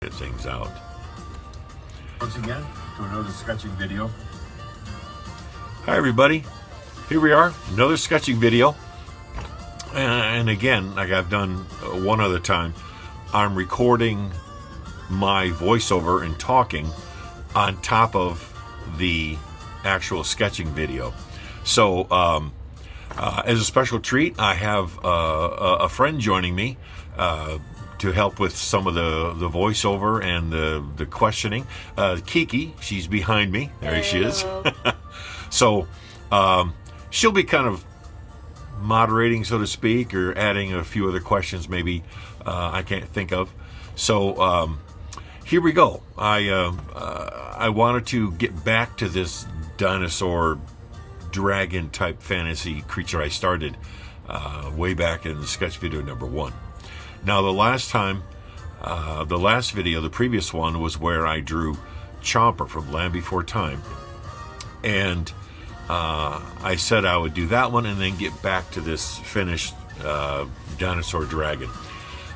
Get things out. Once again, to another sketching video. Hi everybody, here we are, another sketching video. And again, like I've done one other time, I'm recording my voiceover and talking on top of the actual sketching video. So as a special treat, I have a friend joining me to help with some of the voiceover and the questioning. Kiki, she's behind me. There she is. So she'll be kind of moderating, so to speak, or adding a few other questions maybe I can't think of. So here we go. I wanted to get back to this dinosaur dragon type fantasy creature I started way back in sketch video number 1. Now the last time, the last video, the previous one, was where I drew Chomper from Land Before Time. And I said I would do that one and then get back to this finished dinosaur dragon.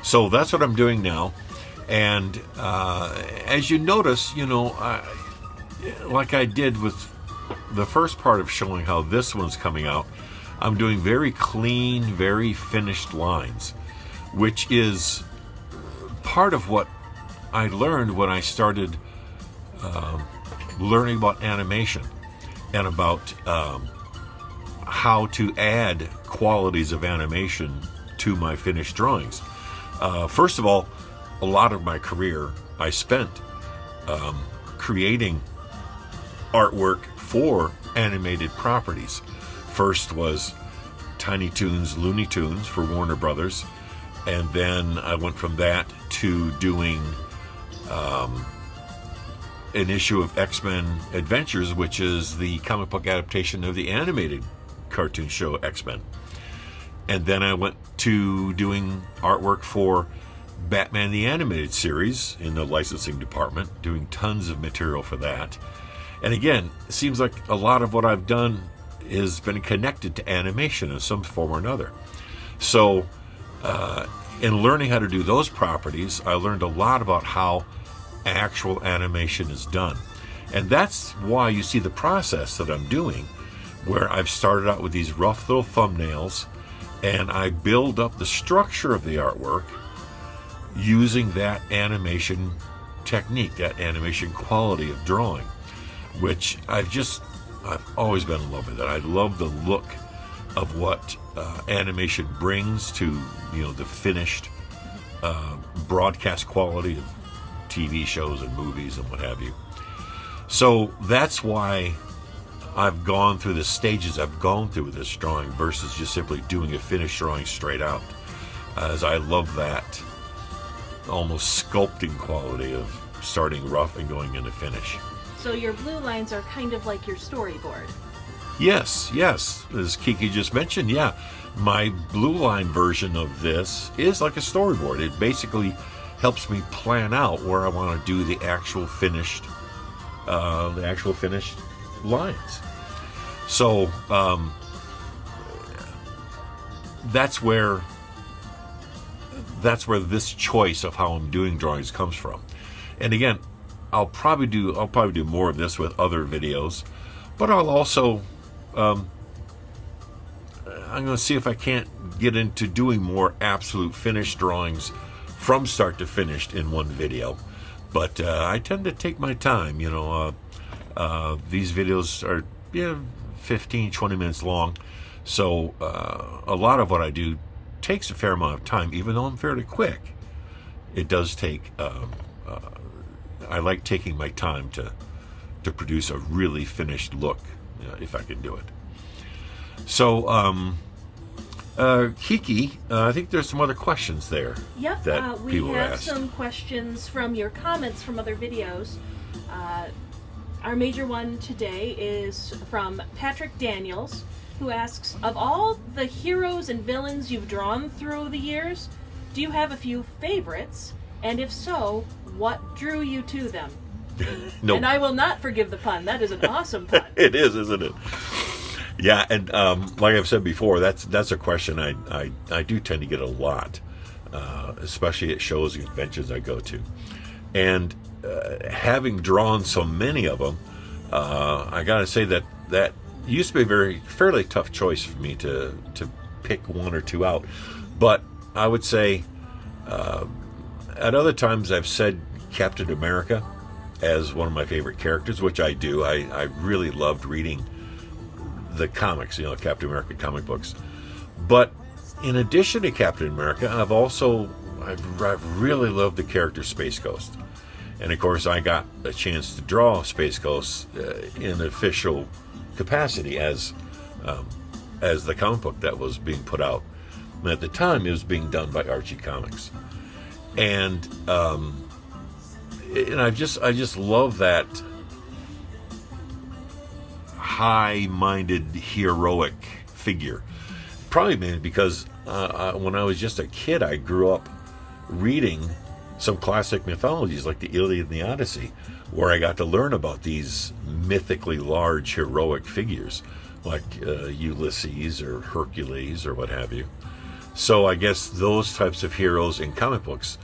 So that's what I'm doing now. And as you notice, you know, like I did with the first part of showing how this one's coming out, I'm doing very clean, very finished lines, which is part of what I learned when I started learning about animation and about how to add qualities of animation to my finished drawings. First of all, a lot of my career I spent creating artwork for animated properties. First was Tiny Toons, Looney Tunes for Warner Brothers. And then I went from that to doing an issue of X-Men Adventures, which is the comic book adaptation of the animated cartoon show X-Men. And then I went to doing artwork for Batman the Animated Series in the licensing department, doing tons of material for that. And again, it seems like a lot of what I've done has been connected to animation in some form or another. So in learning how to do those properties, I learned a lot about how actual animation is done. And that's why you see the process that I'm doing, where I've started out with these rough little thumbnails, and I build up the structure of the artwork using that animation technique, that animation quality of drawing, which I've always been in love with it. I love the look of what animation brings to, you know, the finished broadcast quality of TV shows and movies and what have you. So that's why I've gone through the stages I've gone through with this drawing versus just simply doing a finished drawing straight out, as I love that almost sculpting quality of starting rough and going into finish. So your blue lines are kind of like your storyboard. Yes, as Kiki just mentioned, yeah. My blue line version of this is like a storyboard. It basically helps me plan out where I want to do the actual finished lines. So that's where this choice of how I'm doing drawings comes from. And again, I'll probably do more of this with other videos, but I'll also I'm going to see if I can't get into doing more absolute finished drawings from start to finished in one video. But I tend to take my time, you know. These videos are 15-20 minutes long, so a lot of what I do takes a fair amount of time. Even though I'm fairly quick, it does take I like taking my time to produce a really finished look, if I can do it. So Kiki, I think there's some other questions there. Yep, that we people have asked. some questions from your comments from other videos. Our major one today is from Patrick Daniels, who asks, of all the heroes and villains you've drawn through the years, do you have a few favorites? And if so, what drew you to them? No. And I will not forgive the pun. That is an awesome pun. It is, isn't it? Yeah, and like I've said before, that's a question I do tend to get a lot, especially at shows and conventions I go to. And having drawn so many of them, I got to say that used to be a fairly tough choice for me to pick one or two out. But I would say at other times I've said Captain America as one of my favorite characters, which I do. I really loved reading the comics, Captain America comic books. But in addition to Captain America, I've really loved the character Space Ghost. And of course, I got a chance to draw Space Ghost in official capacity as the comic book that was being put out. And at the time, it was being done by Archie Comics. And I just love that high-minded, heroic figure. Probably mainly because when I was just a kid, I grew up reading some classic mythologies like the Iliad and the Odyssey, where I got to learn about these mythically large, heroic figures like Ulysses or Hercules or what have you. So I guess those types of heroes in comic books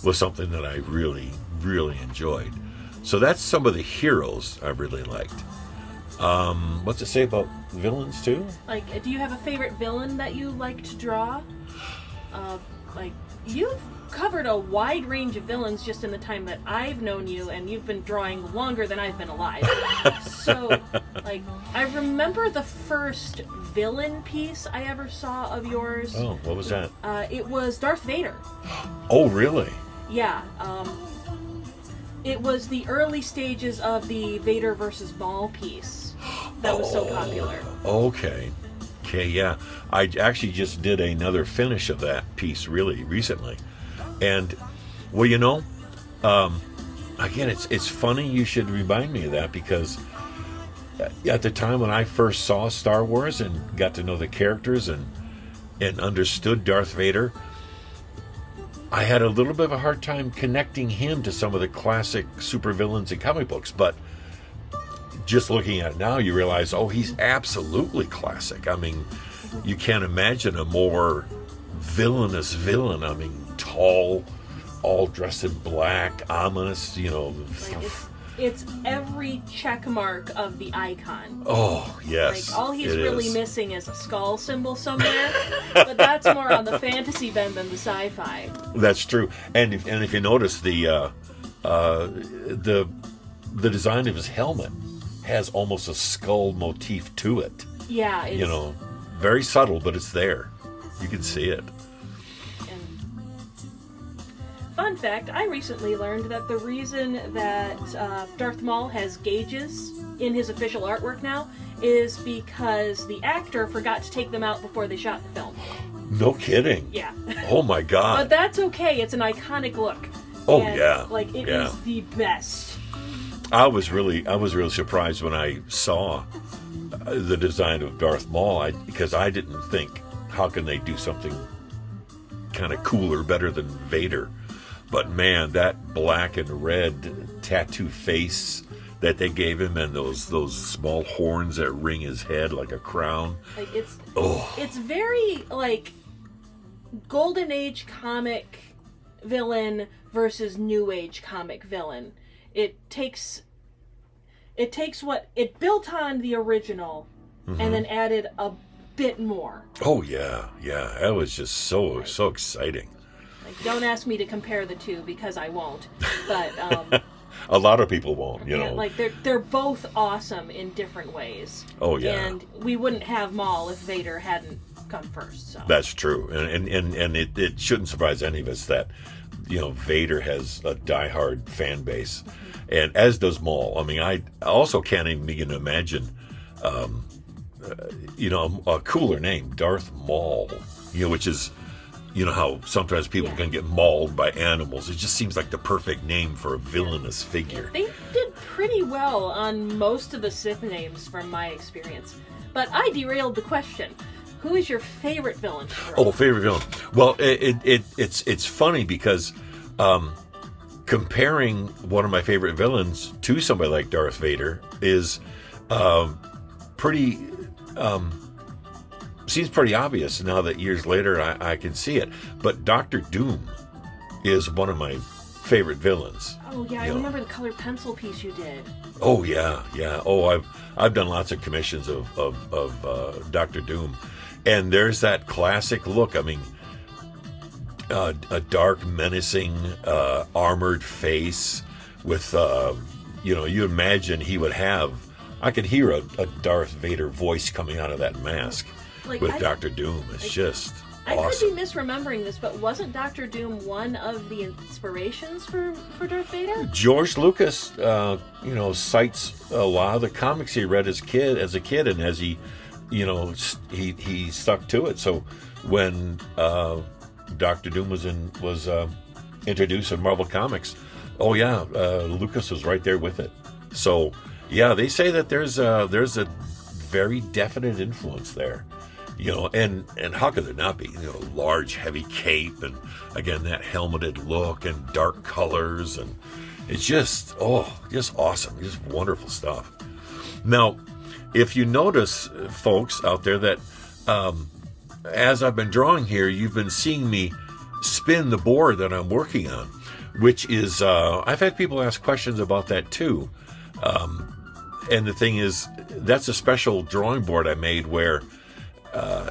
was something that I really, really enjoyed. So that's some of the heroes I really liked. What's it say about villains too? Like, do you have a favorite villain that you like to draw? You've covered a wide range of villains just in the time that I've known you, and you've been drawing longer than I've been alive. So, I remember the first villain piece I ever saw of yours. Oh, what was that? It was Darth Vader. Oh, really? Yeah. It was the early stages of the Vader versus Maul piece that was so popular. Okay, yeah. I actually just did another finish of that piece really recently. And, well, again, it's funny you should remind me of that, because at the time when I first saw Star Wars and got to know the characters and understood Darth Vader, I had a little bit of a hard time connecting him to some of the classic supervillains in comic books. But just looking at it now, you realize, he's absolutely classic. I mean, you can't imagine a more villainous villain. I mean, tall, all dressed in black, ominous, It's every check mark of the icon. Oh, yes. All he's really missing is a skull symbol somewhere, but that's more on the fantasy bend than the sci-fi. That's true. And if you notice, the design of his helmet has almost a skull motif to it. Yeah, it's, very subtle, but it's there. You can see it. Fun fact, I recently learned that the reason that Darth Maul has gauges in his official artwork now is because the actor forgot to take them out before they shot the film. No kidding. Yeah. Oh my God. But that's okay. It's an iconic look. Oh, and, yeah. It is the best. I was really surprised when I saw the design of Darth Maul, because I didn't think, how can they do something kind of cooler, better than Vader? But man, that black and red tattoo face that they gave him, and those small horns that ring his head like a crown. It's very Golden Age comic villain versus New Age comic villain. It takes what it built on the original, and then added a bit more. Oh yeah, that was just so exciting. Don't ask me to compare the two, because I won't. But a lot of people won't, they're both awesome in different ways. Oh yeah. And we wouldn't have Maul if Vader hadn't come first. So. That's true, and it shouldn't surprise any of us that Vader has a diehard fan base, and as does Maul. I mean, I also can't even begin to imagine, a cooler name, Darth Maul. Which is. How sometimes people can get mauled by animals. It just seems like the perfect name for a villainous figure. They did pretty well on most of the Sith names from my experience. But I derailed the question. Who is your favorite villain? Favorite villain. Well, it's funny because comparing one of my favorite villains to somebody like Darth Vader is pretty... seems pretty obvious now that years later I can see it. But Dr. Doom is one of my favorite villains. Oh yeah, I remember the colored pencil piece you did. Oh yeah. Oh, I've done lots of commissions of Doctor Doom, and there's that classic look. I mean, a dark, menacing, armored face with, you imagine he would have. I could hear a Darth Vader voice coming out of that mask with Doctor Doom. It's just I awesome. could be misremembering this, but wasn't Doctor Doom one of the inspirations for Darth Vader? George Lucas, cites a lot of the comics he read as a kid, and as he stuck to it. So when Doctor Doom was introduced in Marvel Comics, Lucas was right there with it. So yeah, they say that there's a very definite influence there. And how could there not be? Large, heavy cape, and again that helmeted look and dark colors, and it's just awesome, just wonderful stuff. Now, if you notice, folks out there, that as I've been drawing here, you've been seeing me spin the board that I'm working on, which is I've had people ask questions about that too. And the thing is, that's a special drawing board I made where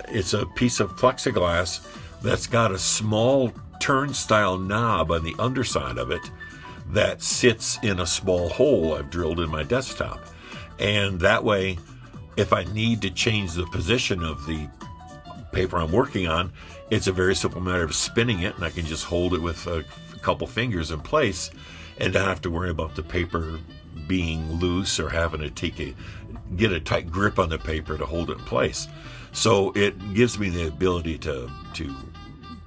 it's a piece of plexiglass that's got a small turnstile knob on the underside of it that sits in a small hole I've drilled in my desktop. And that way, if I need to change the position of the paper I'm working on, it's a very simple matter of spinning it, and I can just hold it with a couple fingers in place and not have to worry about the paper being loose or having to get a tight grip on the paper to hold it in place. So it gives me the ability to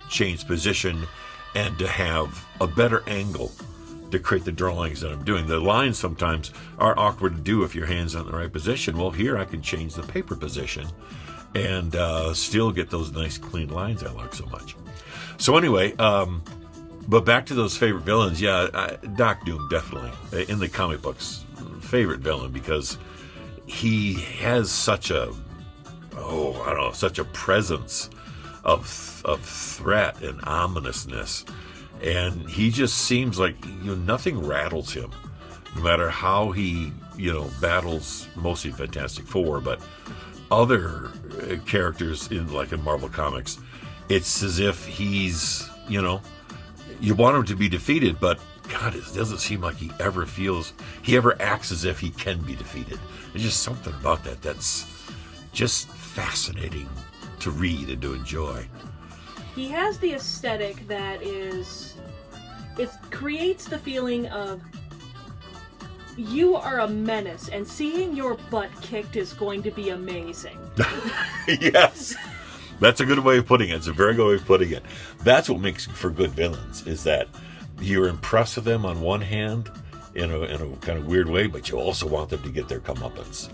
change position and to have a better angle to create the drawings that I'm doing. The lines sometimes are awkward to do if your hand's not in the right position. Well, here I can change the paper position and still get those nice clean lines I like so much. So anyway, but back to those favorite villains. Yeah, Doc Doom, definitely, in the comic books, favorite villain, because he has such a presence of threat and ominousness, and he just seems like nothing rattles him, no matter how he battles mostly Fantastic Four, but other characters in Marvel Comics. It's as if he's you want him to be defeated, but God, it doesn't seem like he ever acts as if he can be defeated. There's just something about that that's just fascinating to read and to enjoy. He has the aesthetic that it creates the feeling of you are a menace, and seeing your butt kicked is going to be amazing. Yes. That's a good way of putting it. It's a very good way of putting it. That's what makes for good villains, is that you're impressed with them on one hand in a kind of weird way, but you also want them to get their comeuppance.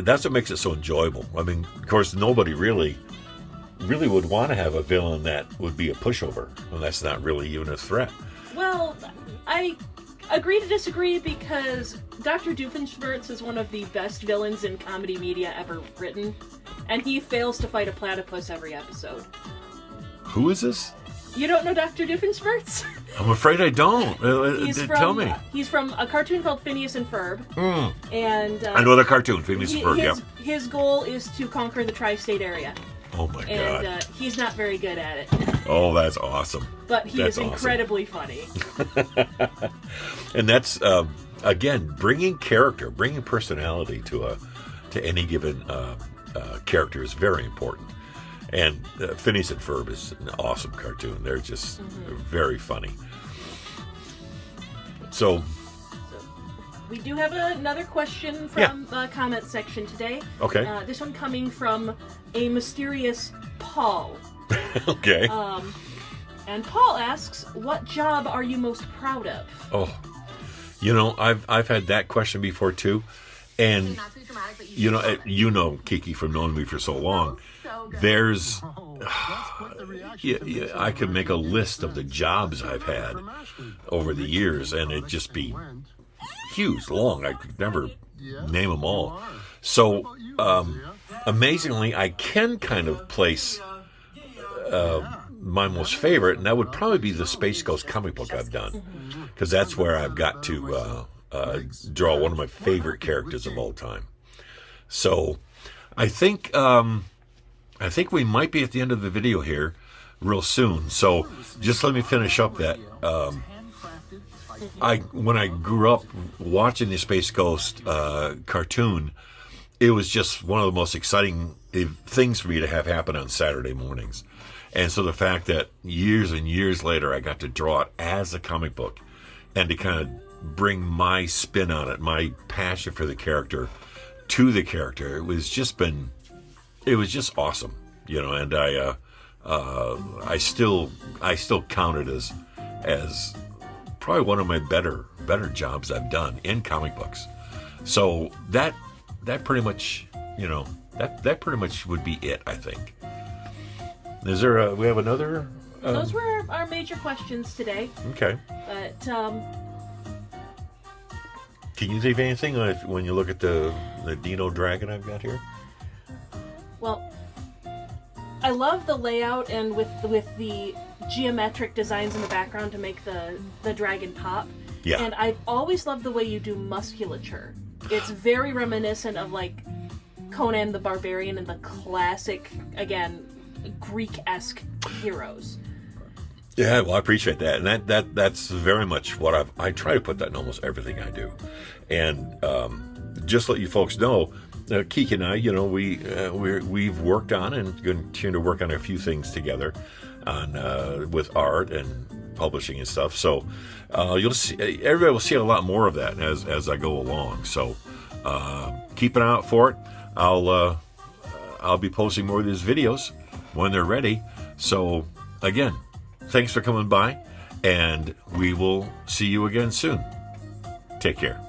That's what makes it so enjoyable. I mean, of course, nobody really would want to have a villain that would be a pushover, and that's not really even a threat. Well, I agree to disagree, because Dr. Doofenshmirtz is one of the best villains in comedy media ever written, and he fails to fight a platypus every episode. Who is this? You don't know Dr. Doofenshmirtz? I'm afraid I don't. Tell me. He's from a cartoon called Phineas and Ferb. And I know the cartoon, Phineas and Ferb, yeah. His goal is to conquer the tri-state area. Oh my God. And he's not very good at it. Oh, that's awesome. But he is incredibly funny. And that's, again, bringing character, bringing personality to any given character is very important. And Phineas and Ferb is an awesome cartoon. They're just very funny. So we do have another question from the comment section today. Okay. This one coming from a mysterious Paul. Okay. And Paul asks, what job are you most proud of? Oh, I've had that question before too. And Kiki, from knowing me for so long, there's I could make a list of the jobs I've had over the years, and it'd just be huge, long. I could never name them all. So amazingly, I can kind of place my most favorite, and that would probably be the Space Ghost comic book I've done, because that's where I've got to draw one of my favorite characters of all time. So I think we might be at the end of the video here real soon. So just let me finish up that. When I grew up watching the Space Ghost cartoon, it was just one of the most exciting things for me to have happen on Saturday mornings. And so the fact that years and years later I got to draw it as a comic book and to kind of bring my spin on it, my passion for the character to the character, it was just awesome, you know. And I still count it as probably one of my better jobs I've done in comic books. So that pretty much, you know, that pretty much would be it, I think. Is there we have another? Those were our major questions today. Okay. But can you think of anything when you look at the dino dragon I've got here? Well, I love the layout and with the geometric designs in the background to make the dragon pop. Yeah. And I've always loved the way you do musculature. It's very reminiscent of like Conan the Barbarian and the classic, again, Greek-esque heroes. Yeah, well, I appreciate that, and that's very much what I try to put that in almost everything I do. And just to let you folks know, Kiki and I, you know, we've worked on and continue to work on a few things together on with art and publishing and stuff. So you'll see, everybody will see a lot more of that as I go along. So keep an eye out for it. I'll be posting more of these videos when they're ready. So again, thanks for coming by, and we will see you again soon. Take care.